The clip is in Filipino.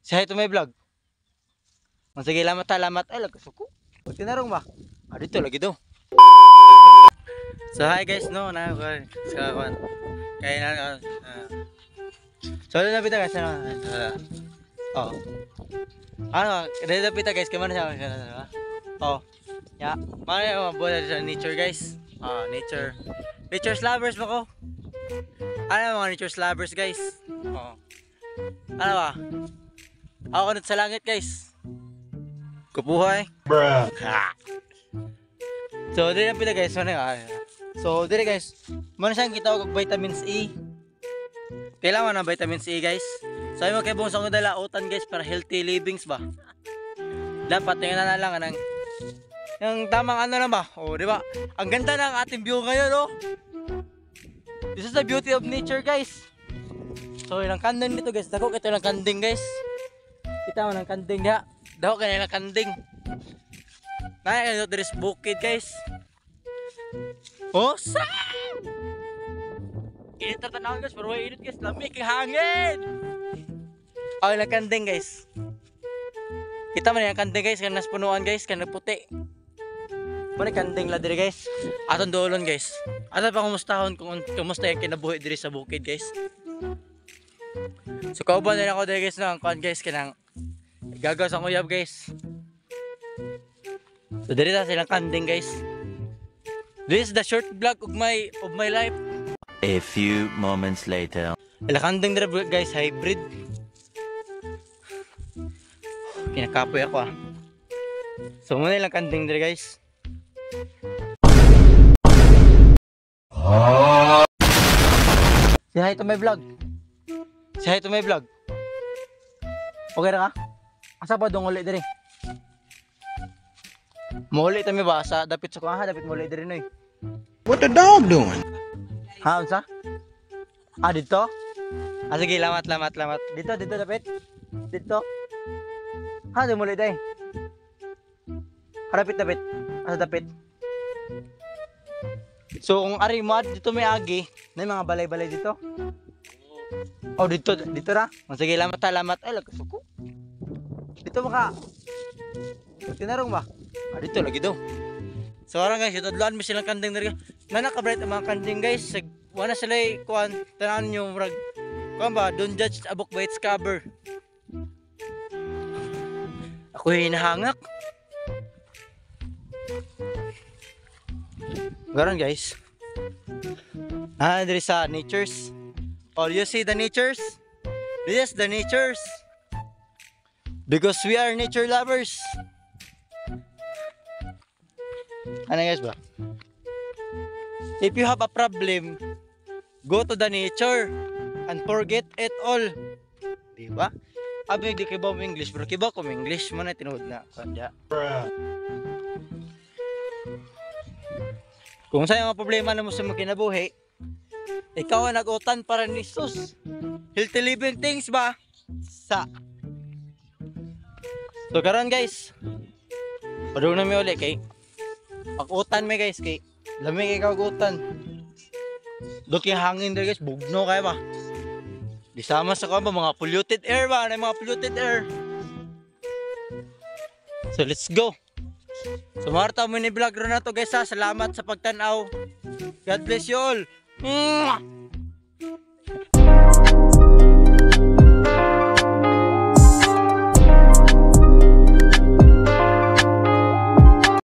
Say hi to my vlog. Sige, lamat. Ay, lagkasuko. Pag tinarong ba? Dito lagi daw. So, hi guys, no? Sa kawan. Kaya na, so, na pita guys, oh. Ano, dito pita guys, kaya siya, oh. Ya, mana yung mga sa nature guys. Nature. Nature lovers mo ko. Ano mga nature lovers guys? Oh. Ano ba? Ako kanot sa langit guys. Kupuhay. Bruh. So, dito na pita guys, so, dito guys, mana siyang kitawag og vitamins E. Kailangan ng vitamins E guys. So, ay magkaibong sa kong dalautan guys para healthy livings ba? Dapat tingnan na lang ng yung tamang ano na ba? Oh, di ba? Ang ganda ng ating view ngayon, oh. This is the beauty of nature, guys. So, ilang kanding dito, guys. Dako ito lang kanding, guys. Kita mo ng kanding ya. Dako kanila kanding. Nay, ito there's bukid, guys. Oh, sa! Init na tanawin, guys. Pero init, guys. Lamig ang hangin. Oh, ilang kanding, guys. Kita mo na yung kanding, guys. Kan nas punuan, guys. Kan puti. Pwede kanding la diri guys. Atong dolon guys. Ato pa kumustahon kung kumusta yung kinabuhi diri sa bukid guys. So kauban din ako diri guys ng kuan guys kanang gagaw sa uyab guys. So diri ta silang kanding guys. This is the short vlog of my life. A few moments later. Ila kanding diri guys, hybrid. Kinakapoy ako So muna ilang kanding diri guys. Say hi to my vlog. Say hi to my vlog. Okay na ka? Asa pa dong ulit diri? Muli tami ba sa dapit sa kuha, dapit muli diri noy. What the dog doing? Ha, unsa? Dito? Sige, lamat. Dito dapit. Dito. Di muli day. Dapit. Asa dapit? So kung ari mo dito may agi, may mga balay-balay dito. Oh, dito ra. Sige, lamat. Ay, lagkasuko. Dito maka. Tinarong ba? Dito lagi daw. So arang guys, tudloan mi silang kanding diri. Nanaka-bright ang mga kanding guys. Wala sila kuan, tanan nyo murag. Kuan ba, don't judge a book by its cover. Ako hinahangak. Garon guys. Diri sa natures. Oh, you see the natures? This is the natures. Because we are nature lovers. Ano guys ba? If you have a problem, go to the nature and forget it all. Diba? Abi di kibaw mo English, pero kibaw ko mo English mo na tinuod na kanya. Kung sa'yo mga problema na mo sa kinabuhi, ikaw ang nag-utan para ni Jesus. Healthy living things ba? So karon guys, padung na mi uli kay pag-utan mi guys kay lamig ikaw gutan. Doki hangin diri guys, bugno kay ba? Di sama sa ba mga polluted air ba? Ano mga polluted air? So let's go. So marta mo ni vlog ro na to guys ha. Salamat sa pagtanaw. God bless you all.